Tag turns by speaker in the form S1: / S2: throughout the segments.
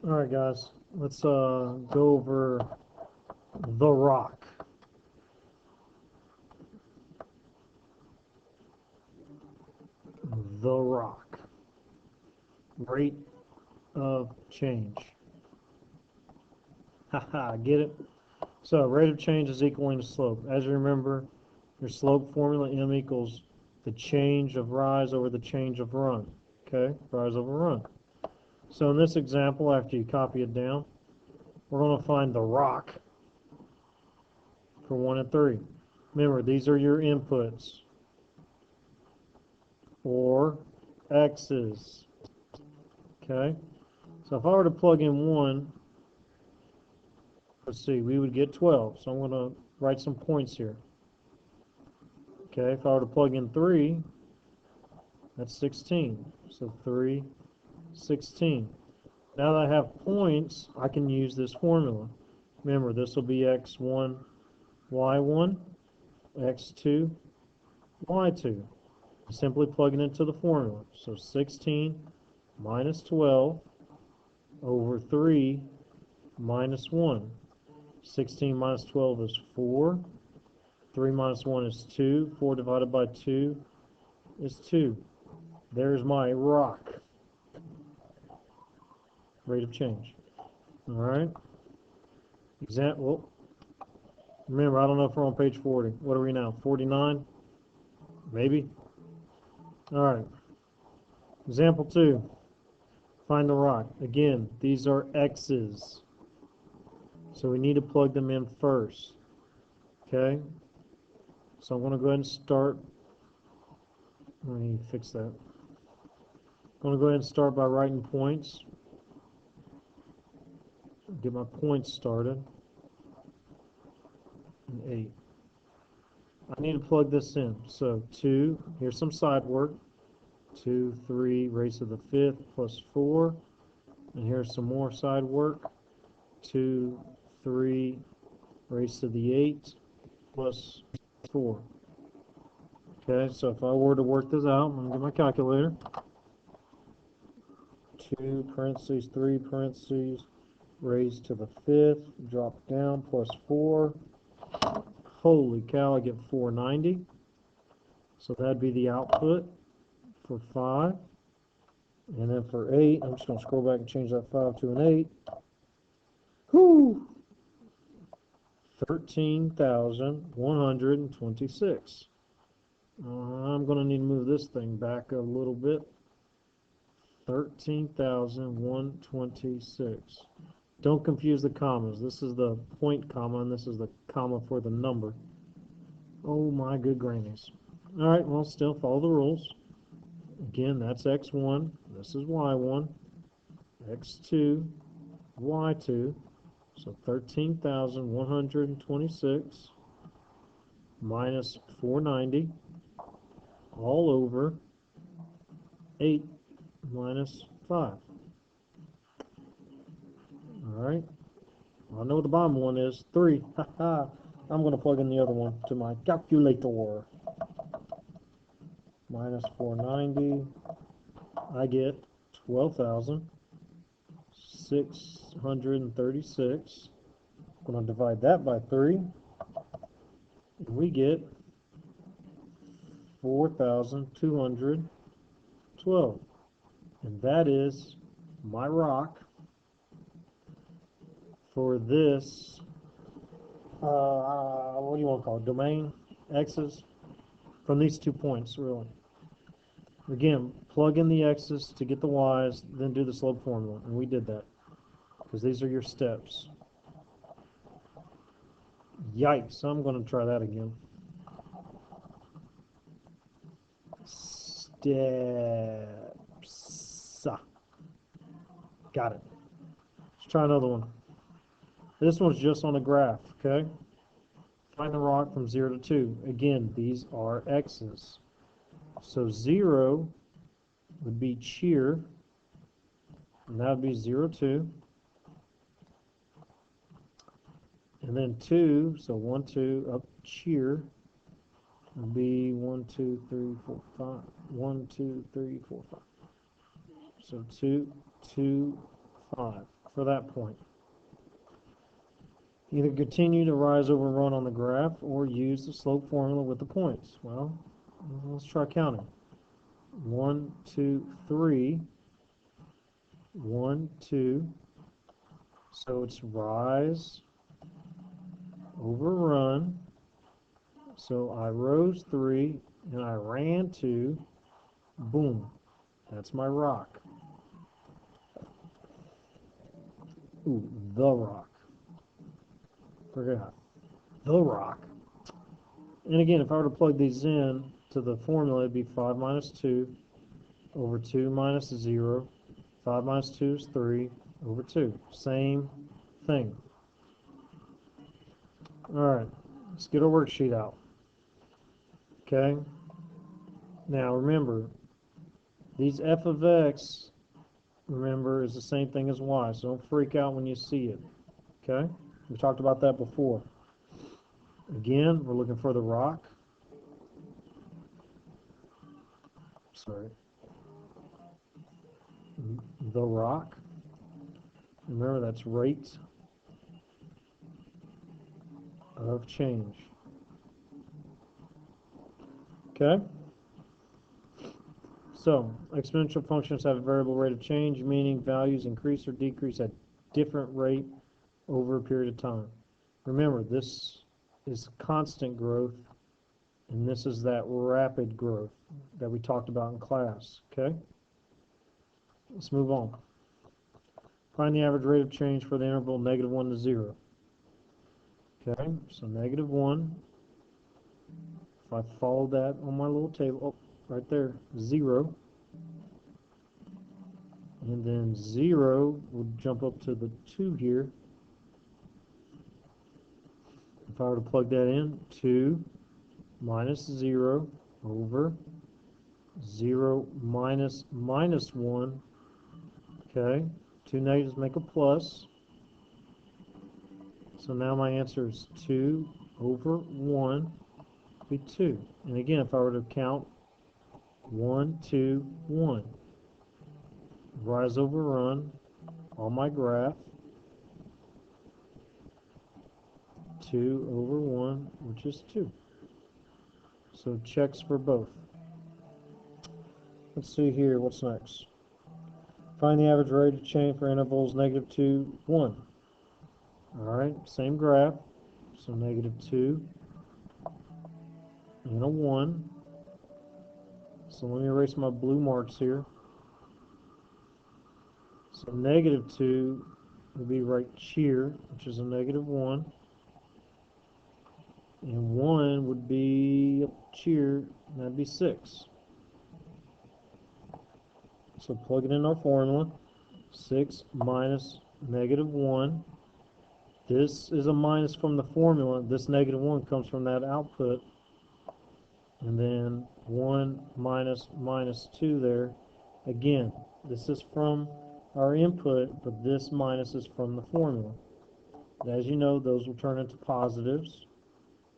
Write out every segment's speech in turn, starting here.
S1: Alright guys, let's go over the rock. The rock. Rate of change. Haha, get it? So rate of change is equaling to slope. As you remember, your slope formula m equals the change of rise over the change of run. Okay, rise over run. So in this example, after you copy it down, we're going to find the rock for 1 and 3. Remember, these are your inputs, or x's. Okay, so if I were to plug in 1, let's see, we would get 12. So I'm going to write some points here. Okay, if I were to plug in 3, that's 16. So 3, 16. Now that I have points, I can use this formula. Remember, this will be x1, y1, x2, y2. Simply plug it into the formula. So 16 minus 12 over 3 minus 1. 16 minus 12 is 4. 3 minus 1 is 2. 4 divided by 2 is 2. There's my rock. Rate of change. Alright. Example. Remember, I don't know if we're on page 40. What are we now? 49? Maybe? Alright. Example 2. Find the rock. Again, these are x's. So we need to plug them in first. Okay? So I'm going to go ahead and start. Let me fix that. I'm going to go ahead and start by writing points. Get my points started. And 8. I need to plug this in. So 2, here's some side work. 2, 3 raised to the 5th plus 4. And here's some more side work. 2, 3 raised to the 8 plus 4. Okay, so if I were to work this out, I'm going to get my calculator. 2 parentheses, 3 parentheses, raised to the 5th, drop down, plus 4. Holy cow, I get 490. So that'd be the output for 5. And then for 8, I'm just going to scroll back and change that 5 to an 8. Whew! 13,126. I'm going to need to move this thing back a little bit. 13,126. Don't confuse the commas. This is the point comma, and this is the comma for the number. Oh my good grannies. Alright, well, still follow the rules. Again, that's x1. This is y1. x2, y2. So 13,126 minus 490 all over 8 minus 5. Alright. I know what the bottom one is. 3. Haha. I'm going to plug in the other one to my calculator. Minus 490. I get 12,636. I'm going to divide that by 3. And we get 4,212. And that is my rock for this, what do you want to call it, domain, x's, from these 2 points, really. Again, plug in the x's to get the y's, then do the slope formula, and we did that, because these are your steps. Yikes, I'm going to try that again. Steps. Got it. Let's try another one. This one's just on a graph, okay? Find the rock from 0 to 2. Again, these are x's. So 0 would be cheer, and that would be 0, 2. And then 2, so 1, 2, up cheer, would be 1, 2, 3, 4, 5. 1, 2, 3, 4, 5. So 2, 2, 5. for that point. Either continue to rise over run on the graph or use the slope formula with the points. Well, let's try counting. 1, 2, 3. 1, 2. So it's rise over run. So I rose 3 and I ran 2. Boom. That's my rock. Ooh, the rock. Forgot. The rock. And again, if I were to plug these in to the formula, it'd be 5 minus 2 over 2 minus 0. 5 minus 2 is 3 over 2. Same thing. Alright, let's get our worksheet out. Okay? Now remember, these f of x, remember, is the same thing as y, so don't freak out when you see it. Okay? We talked about that before. Again, we're looking for the rock. Sorry. The rock. Remember, that's rate of change. Okay? So, exponential functions have a variable rate of change, meaning values increase or decrease at different rate over a period of time. Remember, this is constant growth, and this is that rapid growth that we talked about in class. Okay? Let's move on. Find the average rate of change for the interval -1 to 0. Okay, so -1. If I follow that on my little table, oh, right there, 0. And then 0 would jump up to the 2 here. If I were to plug that in, 2 minus 0 over 0 minus -1. Okay, 2 negatives make a plus. So now my answer is 2 over 1 would be 2. And again, if I were to count 1, 2, 1, rise over run on my graph, 2 over 1, which is 2. So checks for both. Let's see here, what's next? Find the average rate of change for intervals -2, 1. Alright, same graph. So -2 and a 1. So let me erase my blue marks here. So -2 would be right here, which is a -1. And 1 would be up here, and that'd be 6. So plug it in our formula. 6 minus -1. This is a minus from the formula. This -1 comes from that output. And then 1 minus -2 there. Again, this is from our input, but this minus is from the formula. And as you know, those will turn into positives.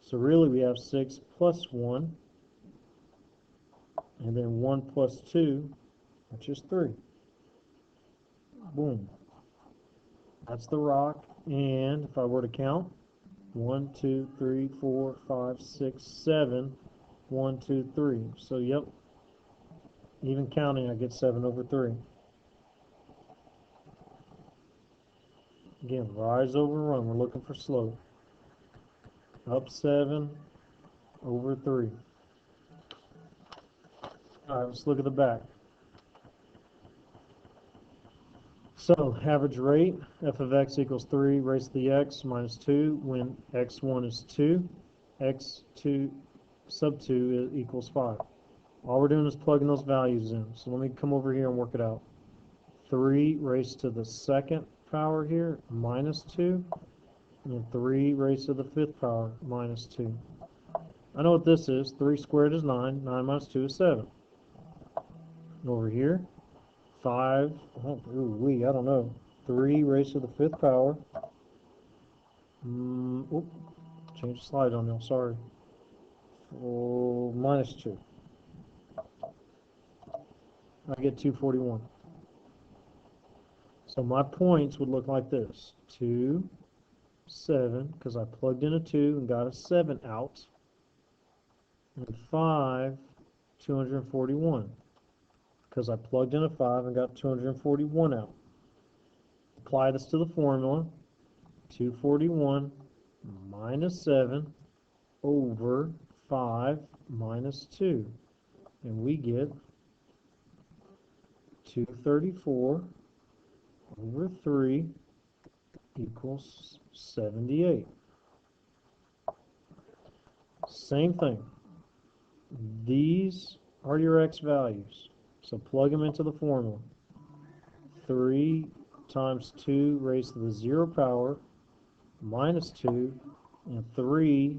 S1: So really we have 6 plus 1. And then 1 plus 2, which is 3. Boom. That's the rock. And if I were to count, 1, 2, 3, 4, 5, 6, 7, 1, 2, 3. So yep, even counting I get 7 over 3. Again, rise over run. We're looking for slope. Up 7 over 3. Alright, let's look at the back. So, average rate, f of x equals 3 raised to the x minus 2 when x1 is 2, x2 sub 2 equals 5. All we're doing is plugging those values in. So let me come over here and work it out. 3 raised to the second power here, minus 2, and 3 raised to the fifth power, minus 2. I know what this is. 3 squared is 9. 9 minus 2 is 7. And over here, 5, I don't know. 3 raised to the fifth power. Change the slide on you, sorry. Minus 2. I get 241. So my points would look like this. 2, 7, because I plugged in a 2 and got a 7 out. And 5, 241, because I plugged in a 5 and got 241 out. Apply this to the formula. 241 minus 7 over 5 minus 2. And we get 234 over 3 equals 78. Same thing. These are your x values. So plug them into the formula. 3 times 2 raised to the 0 power minus 2, and 3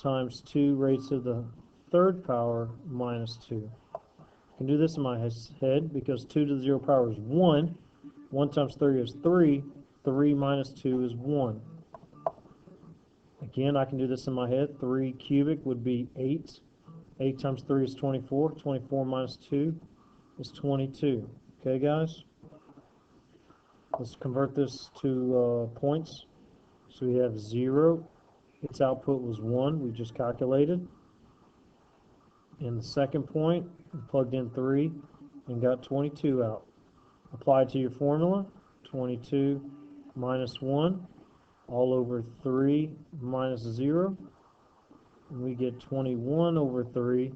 S1: times 2 raised to the 3rd power minus 2. I can do this in my head because 2 to the 0 power is 1. 1 times 3 is 3. 3 minus 2 is 1. Again, I can do this in my head. 3 cubic would be 8. 8 times 3 is 24. 24 minus 2 is 22. Okay, guys? Let's convert this to points. So we have 0. Its output was 1. We just calculated. In the second point, we plugged in 3 and got 22 out. Apply to your formula. 22 minus 1 all over 3 minus 0. And we get 21 over 3.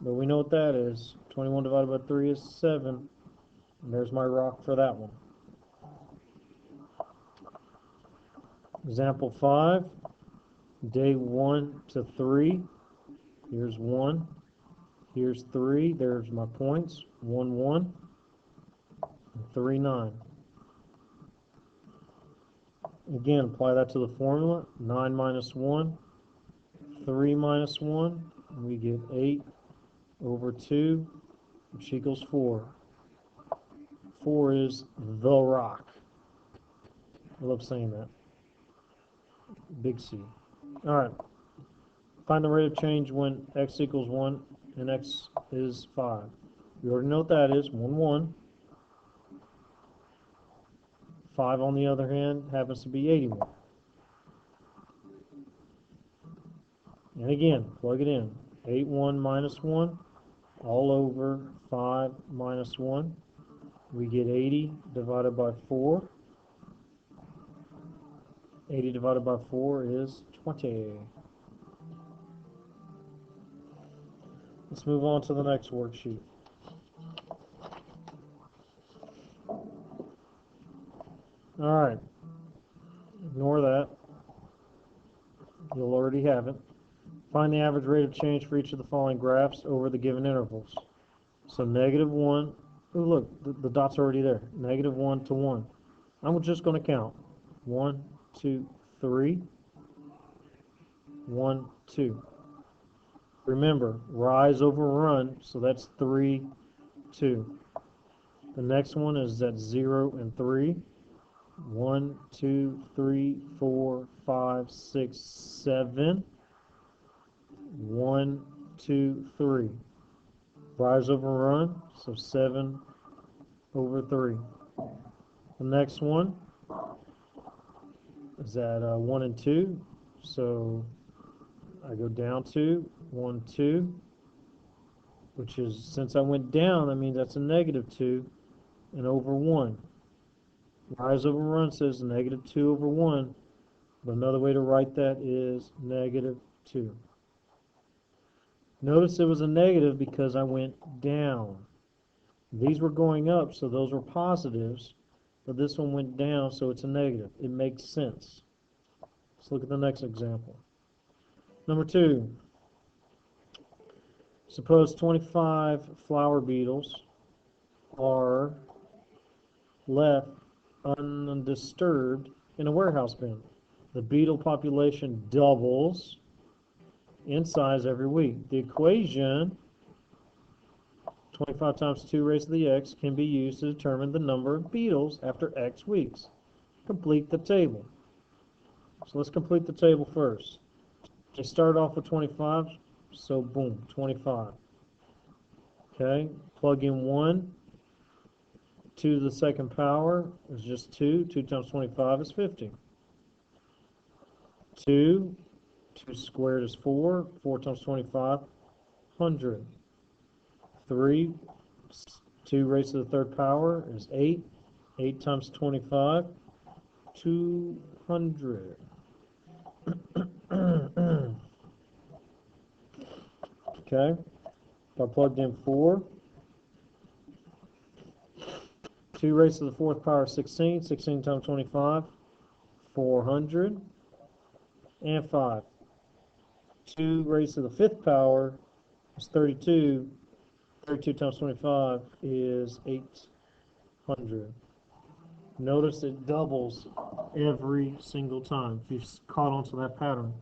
S1: But we know what that is. 21 divided by 3 is 7. And there's my rock for that one. Example 5, day 1 to 3. Here's 1. Here's 3. There's my points. 1, 1. And 3, 9. Again, apply that to the formula. 9 minus 1. 3 minus 1. And we get 8 over 2, which equals 4. 4 is the rock. I love saying that. Big C. All right. Find the rate of change when x equals 1 and x is 5. We already know what that is. 1, 1. 5, on the other hand, happens to be 81. And again, plug it in. 8, 1 minus 1 all over 5 minus 1. We get 80 divided by 4. 80 divided by 4 is 20. Let's move on to the next worksheet. All right. Ignore that. You'll already have it. Find the average rate of change for each of the following graphs over the given intervals. So -1. Oh, look, the dot's already there. -1 to 1. I'm just going to count. 1, 2, 3. 1, 2. Remember, rise over run, so that's 3, 2. The next one is at 0 and 3. 1, 2, 3, 4, 5, 6, 7. 1, 2, 3. Rise over run, so 7 over 3. The next one is at 1 and 2, so I go down 2, 1, 2, which is, since I went down, that means that's a -2, and over 1. Rise over run says -2 over 1, but another way to write that is -2. Notice it was a negative because I went down. These were going up, so those were positives, but this one went down, so it's a negative. It makes sense. Let's look at the next example. Number 2. Suppose 25 flower beetles are left undisturbed in a warehouse bin. The beetle population doubles in size every week. The equation 25 times 2 raised to the x can be used to determine the number of beetles after x weeks. Complete the table. So let's complete the table first. They start off with 25, so boom, 25. Okay, plug in 1, 2 to the second power is just 2. 2 times 25 is 50. 2 squared is 4. 4 times 25, 100. 3, 2 raised to the third power is 8. 8 times 25, 200. Okay, if I plugged in 4, 2 raised to the fourth power is 16. 16 times 25, 400. And 5. 2 raised to the fifth power is 32. 32 times 25 is 800. Notice it doubles every single time, if you've caught on to that pattern.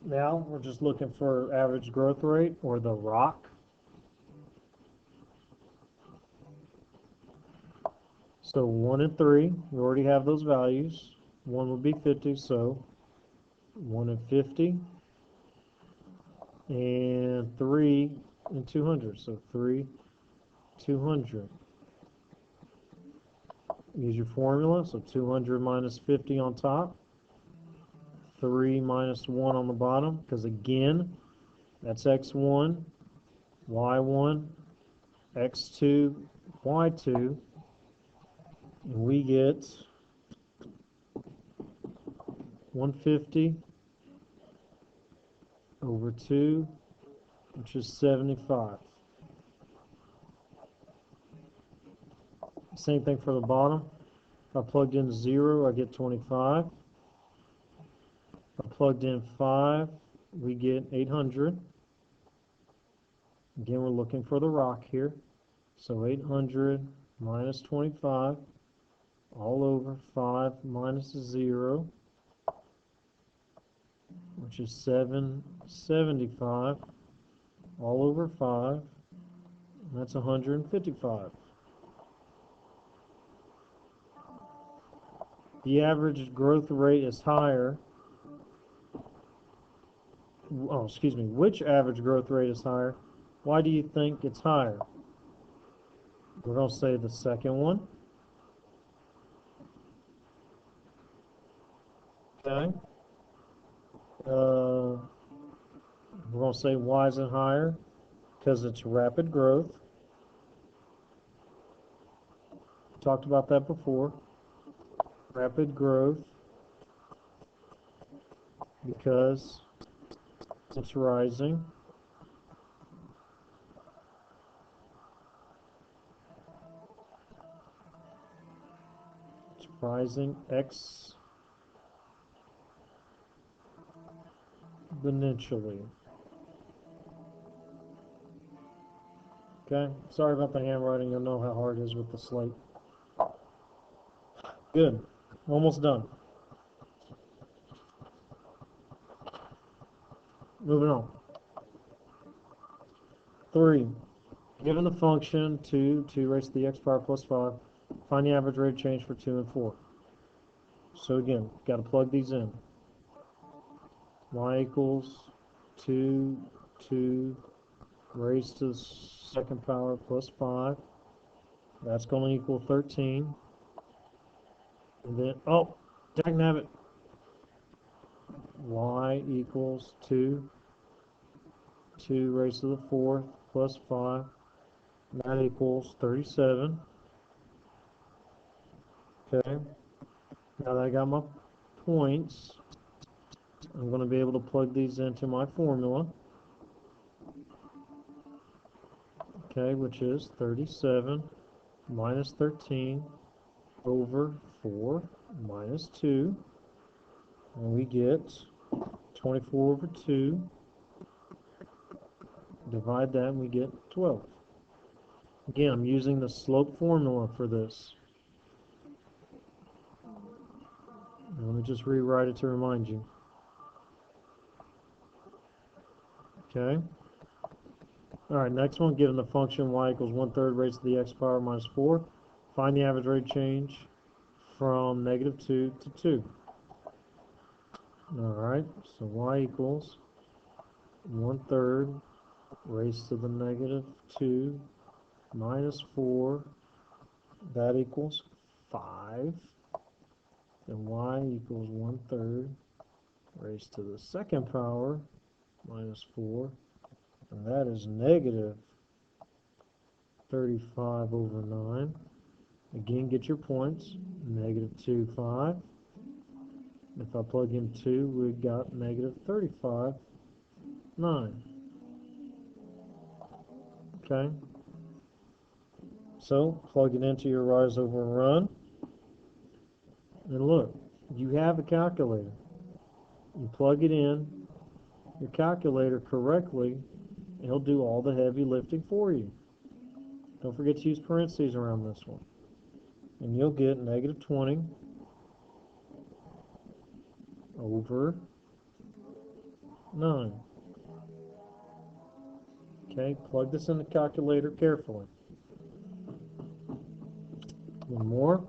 S1: Now we're just looking for average growth rate, or the rock. So 1 and 3, we already have those values. 1 would be 50, so 1 and 50. And 3 and 200, so 3, 200. Use your formula, so 200 minus 50 on top, 3 minus 1 on the bottom, because again, that's x1, y1, x2, y2, and we get 150 over 2, which is 75. Same thing for the bottom. If I plugged in 0, I get 25. If I plugged in 5, we get 800. Again, we're looking for the rock here. So 800 minus 25, all over 5 minus 0, which is 775, all over 5, and that's 155. The average growth rate is higher. Oh, excuse me. Which average growth rate is higher? Why do you think it's higher? We're going to say the second one. Okay. We're going to say why is it higher? Because it's rapid growth. Talked about that before. Rapid growth because it's rising. It's rising exponentially. Okay, sorry about the handwriting. You'll know how hard it is with the slate. Good, almost done. Moving on. 3. Given the function 2 raised to the x power plus 5, find the average rate of change for 2 and 4. So again, got to plug these in. Y equals 2 raised to the second power plus 5. That's going to equal 13. And then, oh, dagnabbit. Y equals 2 raised to the fourth plus 5. That equals 37. Okay. Now that I got my points, I'm going to be able to plug these into my formula. Okay, which is 37 minus 13 over 4 minus 2. And we get 24 over 2. Divide that and we get 12. Again, I'm using the slope formula for this. Let me just rewrite it to remind you. Okay. Alright, next one, given the function y equals 1/3 raised to the x power minus 4, find the average rate change from -2 to 2. Alright, so y equals 1/3 raised to the -2 minus 4 That equals 5. And y equals 1/3 raised to the second power minus 4. And that is negative 35 over 9. Again, get your points. Negative 2, 5. If I plug in 2, we got negative 35, 9. Okay? So, plug it into your rise over run. And look, you have a calculator. You plug it in, your calculator correctly, and it'll do all the heavy lifting for you. Don't forget to use parentheses around this one. And you'll get negative 20 over 9. Okay, plug this in the calculator carefully. One more.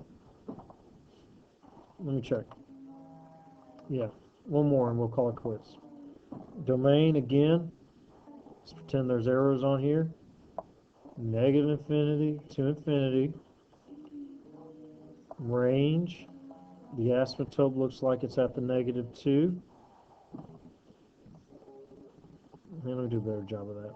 S1: Let me check. Yeah, one more and we'll call it quits. Domain again. Let's pretend there's arrows on here. Negative infinity to infinity. Range. The asymptote looks like it's at the negative 2. Let me do a better job of that.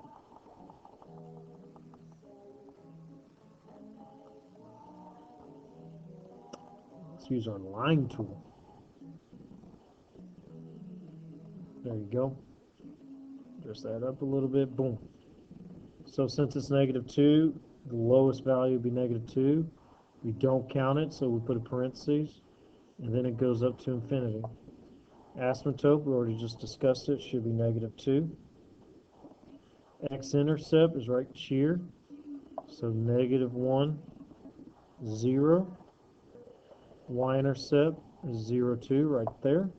S1: Let's use our line tool. There you go. Just that up a little bit. Boom. So since it's negative 2, the lowest value would be negative 2. We don't count it, so we put a parentheses. And then it goes up to infinity. Asymptote, we already just discussed it, should be negative 2. X-intercept is right here. So negative 1, 0. Y-intercept is 0, 2 right there.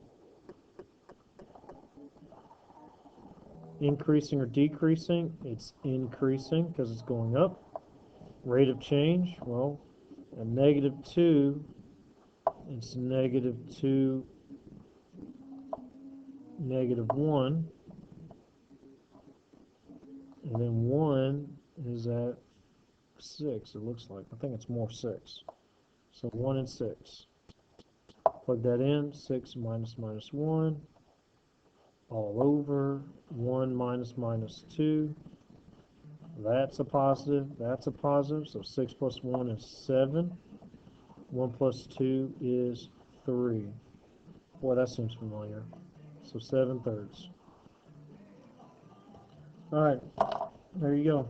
S1: Increasing or decreasing? It's increasing because it's going up. Rate of change? Well, at negative 2, it's negative 2, negative 1. And then 1 is at 6, it looks like. I think it's more 6. So 1 and 6. Plug that in. 6 minus minus 1. All over. 1 minus minus 2. That's a positive. That's a positive. So 6 plus 1 is 7. 1 plus 2 is 3. Boy, that seems familiar. So 7/3. All right. There you go.